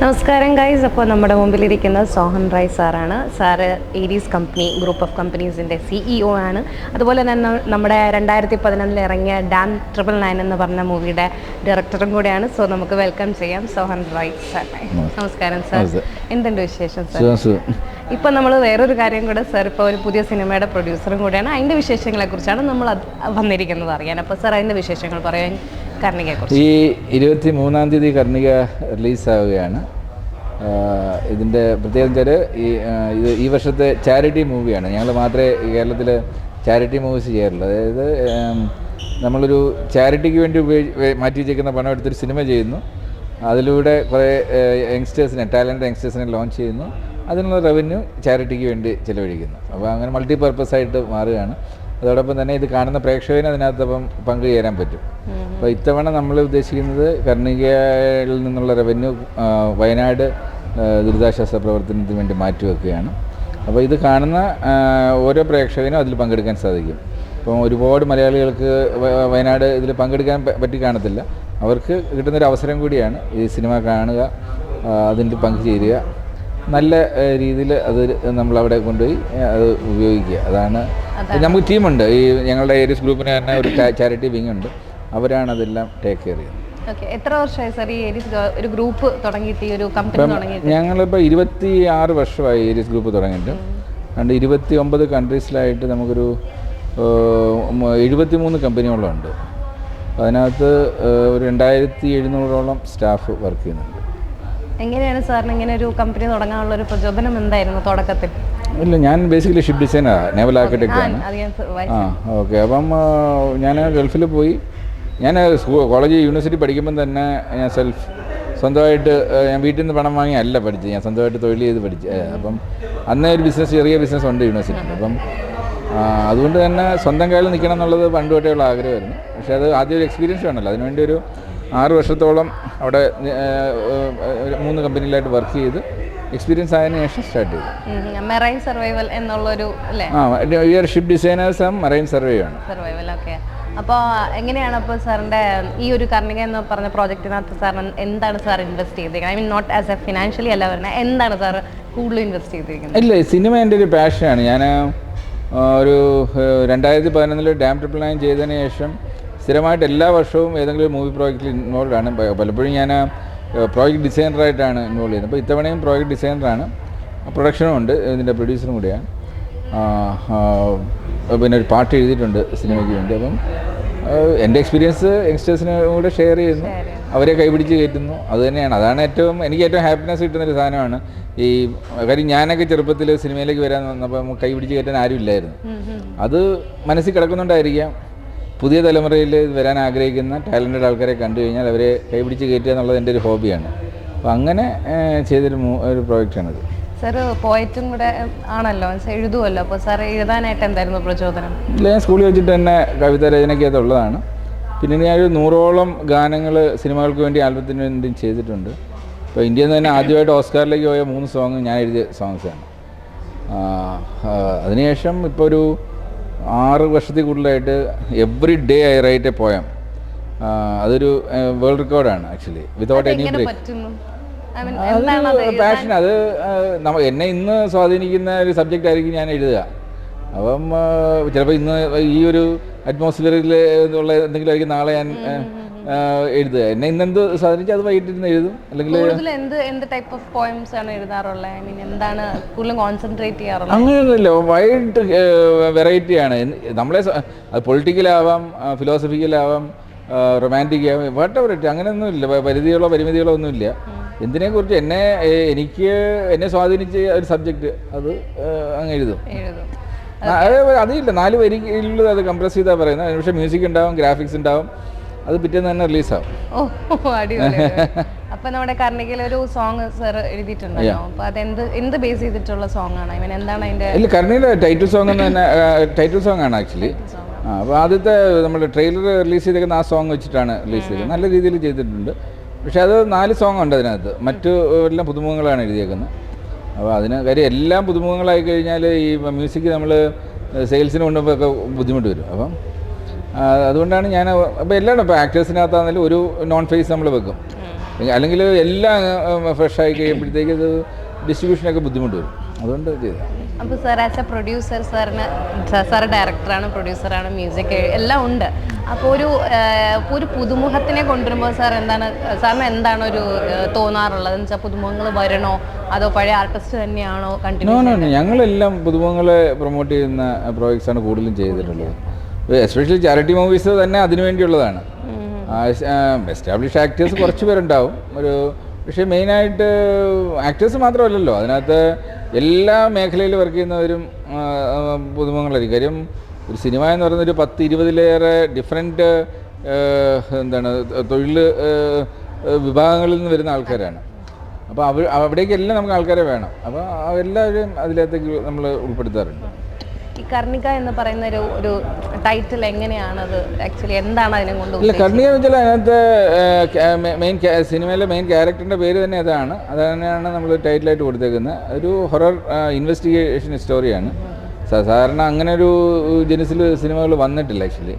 നമസ്കാരം ഗൈസ്. അപ്പോൾ നമ്മുടെ മുമ്പിലിരിക്കുന്നത് സോഹൻ റായ് സാറാണ്. സാറ് ഏരീസ് കമ്പനി ഗ്രൂപ്പ് ഓഫ് കമ്പനീസിൻ്റെ CEO ആണ്. അതുപോലെ തന്നെ നമ്മുടെ 2011 ഇറങ്ങിയ ഡാം 999 എന്ന് പറഞ്ഞ മൂവിയുടെ ഡയറക്ടറും കൂടെയാണ്. സോ നമുക്ക് വെൽക്കം ചെയ്യാം സോഹൻ റായ് സാർ. നമസ്കാരം സാർ, എന്തുണ്ട് വിശേഷം സാർ? ഇപ്പോൾ നമ്മൾ വേറൊരു കാര്യം കൂടെ, സാർ ഇപ്പോൾ ഒരു പുതിയ സിനിമയുടെ പ്രൊഡ്യൂസറും കൂടെയാണ്. അതിൻ്റെ വിശേഷങ്ങളെക്കുറിച്ചാണ് നമ്മൾ വന്നിരിക്കുന്നത് അറിയാൻ. അപ്പോൾ സാർ അതിൻ്റെ വിശേഷങ്ങൾ പറയാൻ. ഈ 23-ാം തീയതി കർണിക റിലീസാവുകയാണ്. ഇതിൻ്റെ പ്രത്യേകം വെച്ചാൽ ഈ വർഷത്തെ ചാരിറ്റി മൂവിയാണ്. ഞങ്ങൾ മാത്രമേ കേരളത്തിൽ ചാരിറ്റി മൂവീസ് ചെയ്യാറുള്ളൂ. അതായത് നമ്മളൊരു ചാരിറ്റിക്ക് വേണ്ടി മാറ്റി വെച്ചേക്കുന്ന പണം എടുത്തൊരു സിനിമ ചെയ്യുന്നു. അതിലൂടെ കുറേ ടാലൻറ്റ് യങ്സ്റ്റേഴ്സിനെ ലോഞ്ച് ചെയ്യുന്നു. അതിനുള്ള റവന്യൂ ചാരിറ്റിക്ക് വേണ്ടി ചിലവഴിക്കുന്നു. അപ്പോൾ അങ്ങനെ മൾട്ടിപർപ്പസ് ആയിട്ട് മാറുകയാണ്. അതോടൊപ്പം തന്നെ ഇത് കാണുന്ന പ്രേക്ഷകന് അതിനകത്തപ്പം പങ്കുചേരാൻ പറ്റും. അപ്പോൾ ഇത്തവണ നമ്മൾ ഉദ്ദേശിക്കുന്നത് കർണികയിൽ നിന്നുള്ള റവന്യൂ വയനാട് ദുരിതാശ്വാസ പ്രവർത്തനത്തിന് വേണ്ടി മാറ്റിവെക്കുകയാണ്. അപ്പോൾ ഇത് കാണുന്ന ഓരോ പ്രേക്ഷകനും അതിൽ പങ്കെടുക്കാൻ സാധിക്കും. ഇപ്പം ഒരുപാട് മലയാളികൾക്ക് വയനാട് ഇതിൽ പങ്കെടുക്കാൻ പറ്റി കാണത്തില്ല. അവർക്ക് കിട്ടുന്നൊരു അവസരം കൂടിയാണ് ഈ സിനിമ കാണുക, അതിൽ പങ്കുചേരുക, നല്ല രീതിയിൽ അത് നമ്മളവിടെ കൊണ്ടുപോയി അത് ഉപയോഗിക്കുക. അതാണ് നമുക്ക് ടീമുണ്ട്. ഈ ഞങ്ങളുടെ ഏരീസ് ഗ്രൂപ്പിന് തന്നെ ഒരു ചാരിറ്റി വിങ് ഉണ്ട്. അവരാണ് അതെല്ലാം ടേക്ക് കെയർ ചെയ്യുന്നത്. എത്ര വർഷമായി സാർ ഈ ഏരീസ് ഒരു ഗ്രൂപ്പ് തുടങ്ങിയിട്ട്, ഈ ഒരു കമ്പനി തുടങ്ങിയിട്ട്? ഞങ്ങളിപ്പോൾ 26 വർഷമായി ഏരീസ് ഗ്രൂപ്പ് തുടങ്ങിയിട്ട്. 29 കൺട്രീസിലായിട്ട് നമുക്കൊരു 73 കമ്പനികളുണ്ട്. അതിനകത്ത് ഒരു 2700ഓളം സ്റ്റാഫ് വർക്ക് ചെയ്യുന്നുണ്ട്. എങ്ങനെയാണ് സാറിന് ഇങ്ങനെ ഒരു കമ്പനി തുടങ്ങാനുള്ള ഒരു പ്രചോദനം എന്തായിരുന്നു തുടക്കത്തിൽ? ഇല്ല, ഞാൻ ബേസിക്കലി ഷിപ്പ് ഡിസൈനറാണ്, നേവൽ ആർക്കിടെക്റ്റാണ്. ഓക്കെ. അപ്പം ഞാൻ ഗൾഫിൽ പോയി. ഞാൻ കോളേജ് യൂണിവേഴ്സിറ്റി പഠിക്കുമ്പം തന്നെ ഞാൻ സ്വന്തമായിട്ട് ഞാൻ വീട്ടിൽ നിന്ന് പണം വാങ്ങി അല്ല പഠിച്ചത്. ഞാൻ സ്വന്തമായിട്ട് തൊഴിൽ ചെയ്ത് പഠിച്ചു. അപ്പം അന്നേ ഒരു ചെറിയ ബിസിനസ് ഉണ്ട് യൂണിവേഴ്സിറ്റിയിൽ. അപ്പം അതുകൊണ്ട് തന്നെ സ്വന്തം കാലിൽ നിൽക്കണം എന്നുള്ളത് പണ്ട് തൊട്ടേയുള്ള ആഗ്രഹമായിരുന്നു. പക്ഷേ അത് ആദ്യം ഒരു എക്സ്പീരിയൻസ് വേണമല്ലോ. അതിനുവേണ്ടി ഒരു 6 വർഷത്തോളം അവിടെ 3 കമ്പനിയിലായിട്ട് വർക്ക് ചെയ്ത് എക്സ്പീരിയൻസ് ആയതിനു ശേഷം സ്റ്റാർട്ട് ചെയ്തു. മെറൈൻ സർവൈവൽ എന്നുള്ളൊരു ship designers marine survival. Okay. അപ്പോൾ എങ്ങനെയാണ് അപ്പോൾ സാറിൻ്റെ ഈ ഒരു കർണിക എന്ന് പറഞ്ഞ പ്രോജക്റ്റിനകത്ത് സാറിന് എന്താണ് സാർ ഇൻവെസ്റ്റ് ചെയ്തിരിക്കുന്നത്? I mean not as a financially അല്ല പറഞ്ഞത്, എന്താണ് സാർ കൂടുതൽ ഇൻവെസ്റ്റ് ചെയ്തിരിക്കുന്നത്? ഇല്ല, സിനിമ എൻ്റെ ഒരു പാഷനാണ്. ഞാൻ ഒരു 2011 ഡാം 999 ചെയ്തതിന് ശേഷം സ്ഥിരമായിട്ട് എല്ലാ വർഷവും ഏതെങ്കിലും മൂവി പ്രോജക്റ്റിൽ ഇൻവോൾവ് ആണ്. പലപ്പോഴും ഞാൻ പ്രോജക്റ്റ് ഡിസൈനറായിട്ടാണ് ഇൻവോൾവ് ചെയ്യുന്നത്. അപ്പോൾ ഇത്തവണയും പ്രോജക്റ്റ് ഡിസൈനറാണ്, പ്രൊഡക്ഷനും ഉണ്ട്, ഇതിൻ്റെ പ്രൊഡ്യൂസറും കൂടിയാണ്. പിന്നെ ഒരു പാട്ട് എഴുതിയിട്ടുണ്ട് സിനിമയ്ക്ക് വേണ്ടി. അപ്പം എൻ്റെ എക്സ്പീരിയൻസ് യങ്സ്റ്റേഴ്സിനെ കൂടെ ഷെയർ ചെയ്യുന്നു, അവരെ കൈപിടിച്ച് കയറ്റുന്നു. അതാണ് എനിക്ക് ഏറ്റവും ഹാപ്പിനെസ് കിട്ടുന്നൊരു സാധനമാണ്. ഈ കാര്യം ഞാനൊക്കെ ചെറുപ്പത്തിൽ സിനിമയിലേക്ക് വരാൻ വന്നപ്പോൾ കൈപിടിച്ച് കയറ്റാൻ ആരും ഇല്ലായിരുന്നു. അത് മനസ്സിൽ കിടക്കുന്നുണ്ടായിരിക്കാം. പുതിയ തലമുറയിൽ വരാൻ ആഗ്രഹിക്കുന്ന ടാലൻറ്റഡ് ആൾക്കാരെ കണ്ടു കഴിഞ്ഞാൽ അവരെ കൈപിടിച്ച് കയറ്റുക എന്നുള്ളത് എൻ്റെ ഒരു ഹോബിയാണ്. അപ്പോൾ അങ്ങനെ ചെയ്തൊരു പ്രോജക്റ്റാണിത്. സാർ പോയറ്റും കൂടെ ആണല്ലോ, എഴുതുമല്ലോ. അപ്പോൾ സാർ എഴുതാനായിട്ട് എന്തായിരുന്നു പ്രചോദനം? ഇല്ല, ഞാൻ സ്കൂളിൽ വെച്ചിട്ട് തന്നെ കവിത രചനയ്ക്കകത്തുള്ളതാണ്. പിന്നെ ഞാനൊരു 100ഓളം ഗാനങ്ങൾ സിനിമകൾക്ക് വേണ്ടി ആൽബത്തിന് വേണ്ടി ചെയ്തിട്ടുണ്ട്. ഇപ്പോൾ ഇന്ത്യയിൽ നിന്ന് തന്നെ ആദ്യമായിട്ട് ഓസ്കാറിലേക്ക് പോയ 3 സോങ് ഞാൻ എഴുതിയ സോങ്സാണ്. അതിനുശേഷം ഇപ്പോൾ ഒരു 6 വർഷത്തിൽ കൂടുതലായിട്ട് every day I write a poem. അതൊരു വേൾഡ് റെക്കോർഡാണ് ആക്ച്വലി, വിതൗട്ട് എനി ബ്രേക്ക്. അതൊരു പാഷൻ. അത് എന്നെ ഇന്ന് സ്വാധീനിക്കുന്ന ഒരു സബ്ജക്റ്റ് ആയിരിക്കും ഞാൻ എഴുതുക. അപ്പം ചിലപ്പോൾ ഇന്ന് ഈ ഒരു അറ്റ്മോസ്ഫിയറിൽ ഉള്ള എന്തെങ്കിലും ആയിരിക്കും നാളെ ഞാൻ എഴുതുക. എന്നെ ഇന്നെന്ത് സ്വാധീനിച്ച് അത് വൈകിട്ടിരുന്ന് എഴുതും. അല്ലെങ്കിൽ അങ്ങനെയൊന്നുമില്ല, വൈഡ് വെറൈറ്റിയാണ്. നമ്മളെ അത് പൊളിറ്റിക്കലാവാം, ഫിലോസഫിക്കലാവാം, റൊമാൻറ്റിക് ആവാം, വാട്ട് എവർ ഇറ്റ്. അങ്ങനെയൊന്നുമില്ല, പരിമിതികളോ ഒന്നുമില്ല. എന്തിനെക്കുറിച്ച് എന്നെ സ്വാധീനിച്ച ഒരു സബ്ജക്റ്റ് അത് അങ്ങ് എഴുതും. അതില്ല, 4 വരികളിൽ അത് കംപ്രസ് ചെയ്താൽ പറയുന്നത്. പക്ഷേ മ്യൂസിക് ഉണ്ടാവും, ഗ്രാഫിക്സ് ഉണ്ടാവും. അത് പിറ്റേന്ന് തന്നെ റിലീസാവും. അപ്പൊ നമ്മുടെ കർണികയിൽ ഒരു സോങ് സാർ എഴുതിയിട്ടുണ്ടല്ലോ. അപ്പൊ അത് എന്ത് ബേസ് ചെയ്തിട്ടുള്ള സോങ് ആണ്? ഐ മീൻ എന്താണ് അതിന്റെ? ഇല്ല, കർണികയുടെ ടൈറ്റിൽ സോങ് ആണ് ആക്ച്വലി. അപ്പോൾ ആദ്യത്തെ നമ്മുടെ ട്രെയിലർ റിലീസ് ചെയ്തേക്കുന്ന ആ സോങ് വെച്ചിട്ടാണ് റിലീസ് ചെയ്തത്. നല്ല രീതിയിൽ ചെയ്തിട്ടുണ്ട്. പക്ഷേ അത് 4 സോങ് ഉണ്ട് അതിനകത്ത്. മറ്റു എല്ലാം പുതുമുഖങ്ങളാണ് എഴുതിയേക്കുന്നത്. അപ്പോൾ അതിന് കാര്യം എല്ലാം പുതുമുഖങ്ങളായി കഴിഞ്ഞാൽ ഈ മ്യൂസിക് നമ്മൾ സെയിൽസിന് കൊണ്ടുപോയൊക്കെ ബുദ്ധിമുട്ട് വരും. അപ്പം അതുകൊണ്ടാണ് ഞാൻ അപ്പോൾ എല്ലാവരും ഇപ്പോൾ ആക്ടേഴ്സിനകത്താണെങ്കിലും ഒരു നോൺ ഫേസ് നമ്മൾ വെക്കും. അല്ലെങ്കിൽ എല്ലാം ഫ്രഷായി കഴിയുമ്പോഴത്തേക്ക് ഇത് ഡിസ്ട്രിബ്യൂഷനൊക്കെ ബുദ്ധിമുട്ട് വരും. അതുകൊണ്ട് ചെയ്തതാണ്. അപ്പോൾ sir as A producer, sir ഡയറക്ടറാണ്, പ്രൊഡ്യൂസറാണ്, മ്യൂസിക് എല്ലാം ഉണ്ട്. അപ്പോൾ ഒരു പുതുമുഖത്തിനെ കൊണ്ടുവരുമ്പോൾ സാറിന് എന്താണ് ഒരു തോന്നാറുള്ളത്? എന്ന് വെച്ചാൽ പുതുമുഖങ്ങൾ വരണോ അതോ പഴയ ആർട്ടിസ്റ്റ് തന്നെയാണോ കണ്ടിന്യൂ? ഞങ്ങളെല്ലാം പുതുമുഖങ്ങളെ പ്രൊമോട്ട് ചെയ്യുന്ന പ്രോജക്ട്സാണ് കൂടുതലും ചെയ്തിട്ടുള്ളത്. എസ്പെഷ്യലി ചാരിറ്റി മൂവീസ് തന്നെ അതിനു വേണ്ടിയുള്ളതാണ്. എസ്റ്റാബ്ലിഷ് ആക്ടേഴ്സ് കുറച്ച് പേരുണ്ടാവും പക്ഷേ മെയിനായിട്ട് ആക്ടേഴ്സ് മാത്രമല്ലല്ലോ, അതിനകത്ത് എല്ലാ മേഖലയിൽ വർക്ക് ചെയ്യുന്നവരും പുതുമുഖങ്ങളായിരിക്കും. കാര്യം ഒരു സിനിമ എന്ന് പറയുന്നത് ഒരു 10-20 ഡിഫറെൻറ്റ് തൊഴിൽ വിഭാഗങ്ങളിൽ നിന്ന് വരുന്ന ആൾക്കാരാണ്. അപ്പോൾ അവിടേക്കെല്ലാം നമുക്ക് ആൾക്കാരെ വേണം. അപ്പോൾ അവരെല്ലാവരും അതിനകത്തേക്ക് നമ്മൾ ഉൾപ്പെടുത്താറുണ്ട്. ഈ കർണിക എന്ന് പറയുന്ന ഒരു ടൈറ്റിൽ എങ്ങനെയാണത് ആക്ച്വലി എന്താണ് അതിനെ കൊണ്ട്? ഇല്ല, കർണിക എന്ന് വെച്ചാൽ അതിനകത്ത് സിനിമയിലെ മെയിൻ ക്യാരക്ടറിൻ്റെ പേര് തന്നെ തന്നെയാണ് നമ്മൾ ടൈറ്റിലായിട്ട് കൊടുത്തേക്കുന്നത്. ഒരു ഹൊറർ ഇൻവെസ്റ്റിഗേഷൻ സ്റ്റോറിയാണ്. സാധാരണ അങ്ങനെ ഒരു ജനസിൽ സിനിമകൾ വന്നിട്ടില്ല ആക്ച്വലി.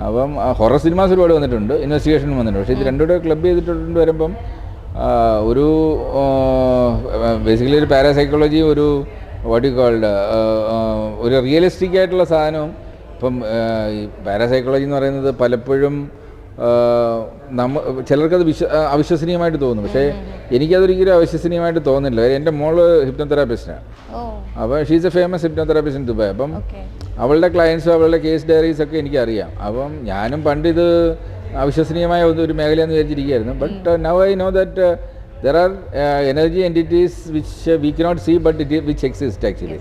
അപ്പം ഹൊറർ സിനിമാസ് ഒരുപാട് വന്നിട്ടുണ്ട്, ഇൻവെസ്റ്റിഗേഷനും വന്നിട്ടുണ്ട്. പക്ഷേ ഇത് രണ്ടുകൂടെ ക്ലബ് ചെയ്തിട്ടുണ്ട് വരുമ്പം ഒരു ബേസിക്കലി ഒരു പാരാസൈക്കോളജി, ഒരു വാട്ട് കോൾഡ് ഒരു റിയലിസ്റ്റിക് ആയിട്ടുള്ള സാധനവും. ഇപ്പം ഈ പാരാസൈക്കോളജി എന്ന് പറയുന്നത് പലപ്പോഴും ചിലർക്കത് അവിശ്വസനീയമായിട്ട് തോന്നും. പക്ഷേ എനിക്കതൊരിക്കലും അവിശ്വസനീയമായിട്ട് തോന്നില്ല. എൻ്റെ മോള് ഹിപ്നോതെറാപ്പിസ്റ്റാണ്. അപ്പോൾ she's A famous hypnotherapist in Dubai. അപ്പം അവളുടെ ക്ലയൻസും അവളുടെ കേസ് ഡയറീസൊക്കെ എനിക്കറിയാം. അപ്പം ഞാനും പണ്ട് ഇത് അവിശ്വസനീയമായ ഒരു മേഖലയെന്ന് വിചാരിച്ചിരിക്കുകയായിരുന്നു. But now I know that there are energy entities which we cannot see but which exist actually.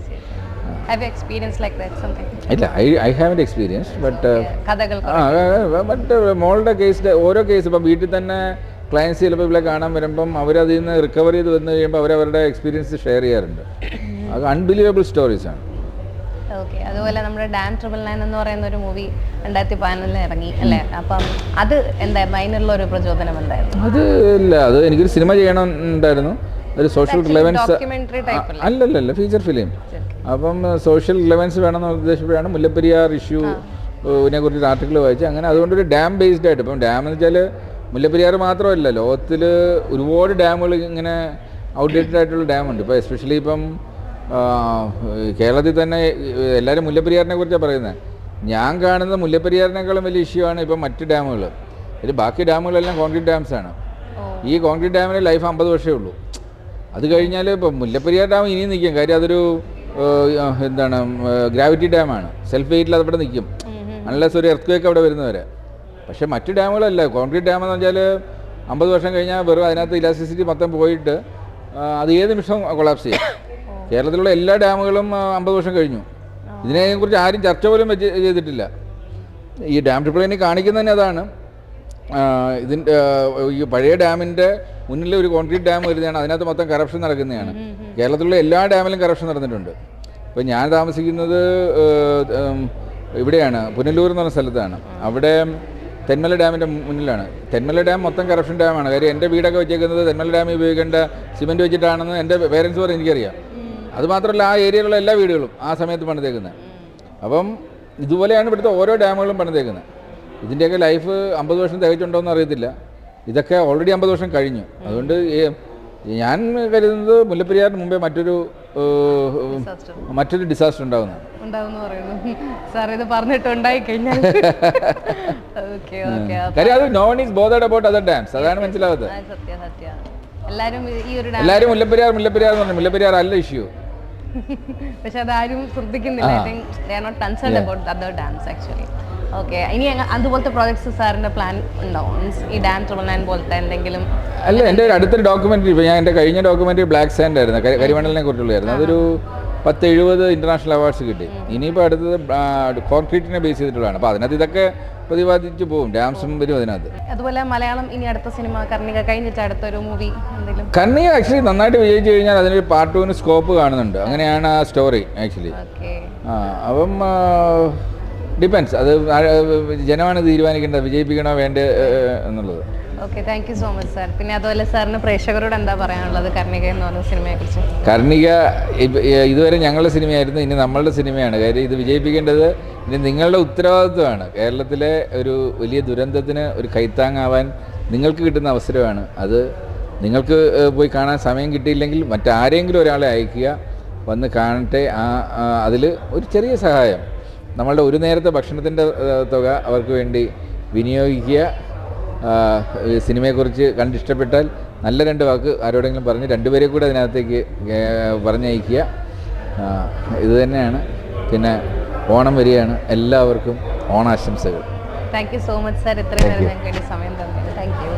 Have you experienced like that something? I haven't experienced but കഥകൾ but മോളുടെ കേസ് ഓരോ കേസ് ഇപ്പം വീട്ടിൽ തന്നെ ക്ലയൻസ് ചിലപ്പോൾ ഇവിടെ കാണാൻ വരുമ്പം അവരതിൽ നിന്ന് റിക്കവർ ചെയ്ത് വന്നു കഴിയുമ്പോൾ അവരവരുടെ എക്സ്പീരിയൻസ് ഷെയർ ചെയ്യാറുണ്ട്. അത് അൺബിലീവബിൾ സ്റ്റോറീസാണ്. ഓക്കെ. അതുപോലെ നമ്മുടെ ഡാം 999 എന്ന് പറയുന്ന ഒരു മൂവി 2014 ഇറങ്ങി അല്ലേ? അപ്പം അത് എന്തായിരുന്നു, അതിനുള്ള ഒരു പ്രചോദനം എന്തായിരുന്നു? അത് എനിക്കൊരു സിനിമ ചെയ്യണമെന്നുണ്ടായിരുന്നു. ഒരു സോഷ്യൽ റിലവൻസ് അല്ലല്ല, ഫീച്ചർ ഫിലിം. അപ്പം സോഷ്യൽ റിലവൻസ് വേണമെന്ന് ഉദ്ദേശിച്ചപ്പോഴാണ് മുല്ലപ്പെരിയാർ ഇഷ്യൂവിനെ കുറിച്ചൊരു ആർട്ടിക്കിൾ വായിച്ച് അങ്ങനെ അതുകൊണ്ടൊരു ഡാം ബേസ്ഡ് ആയിട്ട്. ഇപ്പം ഡാം എന്ന് വെച്ചാൽ മുല്ലപ്പെരിയാർ മാത്രമല്ല, ലോകത്തിൽ ഒരുപാട് ഡാമുകൾ ഇങ്ങനെ ഔട്ട്ഡേറ്റഡ് ആയിട്ടുള്ള ഡാമുണ്ട്. ഇപ്പോൾ എസ്പെഷ്യലി ഇപ്പം കേരളത്തിൽ തന്നെ എല്ലാവരും മുല്ലപ്പെരിയാറിനെ കുറിച്ചാണ് പറയുന്നത്. ഞാൻ കാണുന്നത് മുല്ലപ്പെരിയാറിനേക്കാളും വലിയ ഇഷ്യൂ ആണ് ഇപ്പം മറ്റ് ഡാമുകൾ. ഇതിൽ ബാക്കി ഡാമുകളെല്ലാം കോൺക്രീറ്റ് ഡാംസാണ്. ഈ കോൺക്രീറ്റ് ഡാമിന് ലൈഫ് 50 വർഷമേ ഉള്ളൂ. അത് കഴിഞ്ഞാൽ ഇപ്പം മുല്ലപ്പെരിയാർ ഡാം ഇനിയും നിൽക്കും. കാര്യം അതൊരു ഗ്രാവിറ്റി ഡാമാണ്. സെൽഫ് വെയിറ്റിൽ അതവിടെ നിൽക്കും അൺലെസ് ഒരു എർത്ത് അവിടെ വരുന്നവരെ. പക്ഷേ മറ്റ് ഡാമുകളല്ല. കോൺക്രീറ്റ് ഡാം എന്ന് വെച്ചാൽ 50 വർഷം കഴിഞ്ഞാൽ വെറും അതിനകത്ത് ഇലാസ്റ്റിസിറ്റി മൊത്തം പോയിട്ട് അത് ഏത് നിമിഷവും കൊളാപ്സ് ചെയ്യും. കേരളത്തിലുള്ള എല്ലാ ഡാമുകളും 50 വർഷം കഴിഞ്ഞു. ഇതിനെക്കുറിച്ച് ആരും ചർച്ച പോലും ചെയ്തിട്ടില്ല. ഈ ഡാം 999 കാണിക്കുന്നത് തന്നെ അതാണ്. ഇതിൻ്റെ ഈ പഴയ ഡാമിൻ്റെ മുന്നിൽ ഒരു കോൺക്രീറ്റ് ഡാം വരുന്നതാണ്. അതിനകത്ത് മൊത്തം കറപ്ഷൻ നടക്കുന്നതാണ്. കേരളത്തിലുള്ള എല്ലാ ഡാമിലും കറപ്ഷൻ നടന്നിട്ടുണ്ട്. ഇപ്പോൾ ഞാൻ താമസിക്കുന്നത് ഇവിടെയാണ്, പുനലൂർ എന്ന് പറഞ്ഞ സ്ഥലത്താണ്. അവിടെ തെന്മല ഡാമിൻ്റെ മുന്നിലാണ്. തെന്മല ഡാം മൊത്തം കറപ്ഷൻ ഡാമാണ്. കാര്യം എൻ്റെ വീടൊക്കെ വെച്ചേക്കുന്നത് തെന്മല ഡാമിൽ ഉപയോഗിക്കേണ്ട സിമെൻറ്റ് വെച്ചിട്ടാണെന്ന് എൻ്റെ പേരൻസ് പറഞ്ഞ് എനിക്കറിയാം. അതുമാത്രമല്ല ആ ഏരിയയിലുള്ള എല്ലാ വീടുകളും ആ സമയത്ത് പണിതേക്കുന്നത്. അപ്പം ഇതുപോലെയാണ് ഇവിടുത്തെ ഓരോ ഡാമുകളും പണിതേക്കുന്നത്. ഇതിൻ്റെയൊക്കെ ലൈഫ് 50 വർഷം തികച്ചുണ്ടോയെന്ന് അറിയത്തില്ല. ഇതൊക്കെ ഓൾറെഡി 50 വർഷം കഴിഞ്ഞു. അതുകൊണ്ട് ഞാൻ കരുതുന്നത് മുല്ലപ്പെരിയാറിന് മുമ്പേ മറ്റൊരു ഡിസാസ്റ്റർ ഉണ്ടാകുന്നതാണ്. കാര്യം അത് no one is bothered about other dams. അതാണ് മനസ്സിലാവുന്നത്. എല്ലാവരും മുല്ലപ്പെരിയാർ എന്ന് പറഞ്ഞു. മുല്ലപ്പെരിയാർ അല്ല ഇഷ്യൂ. പക്ഷെ അതാരും ശ്രദ്ധിക്കുന്നില്ല. ഓക്കെ. ഇനി അതുപോലത്തെ പ്രോജക്ട്സ് സാറിൻ്റെ പ്ലാൻ ഉണ്ടാവും? ഈ ഡാം 999 പോലത്തെ എന്തെങ്കിലും? അല്ല, എൻ്റെ അടുത്തൊരു ഡോക്യുമെൻ്ററി, ഇപ്പോൾ ഞാൻ എൻ്റെ കഴിഞ്ഞ ഡോക്യുമെൻ്ററി ബ്ലാക്ക് സാൻഡ് ആയിരുന്നു, കരിമണലിനെ കുറിച്ചുള്ളതായിരുന്നു. അതൊരു 10-70 ഇൻ്റർനാഷണൽ അവാർഡ്സ് കിട്ടി. ഇനിയിപ്പോൾ അടുത്തത് കോൺക്രീറ്റിനെ ബേസ് ചെയ്തിട്ടുള്ളതാണ്. അപ്പോൾ അതിനകത്ത് ഇതൊക്കെ പ്രതിപാദിച്ച് പോകും. ഡാംസും വരും അതിനകത്ത്. അതുപോലെ മലയാളം ഇനി അടുത്ത സിനിമ കർണിക കഴിഞ്ഞിട്ട് അടുത്തൊരു മൂവി എന്തെങ്കിലും? കർണിക ആക്ച്വലി നന്നായിട്ട് വിജയിച്ചു കഴിഞ്ഞാൽ അതിനൊരു പാർട്ട് 2 സ്കോപ്പ് കാണുന്നുണ്ട്. അങ്ങനെയാണ് ആ സ്റ്റോറി ആക്ച്വലി. അപ്പം ഡിപ്പെൻസ്, അത് ജനമാണ് തീരുമാനിക്കേണ്ടത് വിജയിപ്പിക്കണോ വേണ്ടേ എന്നുള്ളത്. Okay, thank you so much sir. പിന്നെ അതുപോലെ സാറിന് പ്രേക്ഷകരോട് എന്താ പറയാനുള്ളത് കർണിക എന്ന് പറഞ്ഞ സിനിമയെക്കുറിച്ച്? കർണിക ഇതുവരെ ഞങ്ങളുടെ സിനിമയായിരുന്നു, ഇനി നമ്മളുടെ സിനിമയാണ്. കാര്യം ഇത് വിജയിപ്പിക്കേണ്ടത് ഇനി നിങ്ങളുടെ ഉത്തരവാദിത്വമാണ്. കേരളത്തിലെ ഒരു വലിയ ദുരന്തത്തിന് ഒരു കൈത്താങ്ങാവാൻ നിങ്ങൾക്ക് കിട്ടുന്ന അവസരമാണ്. അത് നിങ്ങൾക്ക് പോയി കാണാൻ സമയം കിട്ടിയില്ലെങ്കിൽ മറ്റാരെങ്കിലും ഒരാളെ അയക്കുക, വന്ന് കാണട്ടെ. അതിൽ ഒരു ചെറിയ സഹായം, നമ്മളുടെ ഒരു നേരത്തെ ഭക്ഷണത്തിൻ്റെ തുക അവർക്ക് വേണ്ടി വിനിയോഗിക്കുക. സിനിമയെക്കുറിച്ച് കണ്ടിഷ്ടപ്പെട്ടാൽ നല്ല 2 വാക്ക് ആരോടെങ്കിലും പറഞ്ഞ് 2 പേരെ കൂടെ അതിനകത്തേക്ക് പറഞ്ഞയക്കുക. ഇത് തന്നെയാണ്. പിന്നെ ഓണം വരികയാണ്, എല്ലാവർക്കും ഓണാശംസകൾ. Thank you so much sir, ഇത്രയും നേരം ഞങ്ങൾക്ക് വേണ്ടി സമയം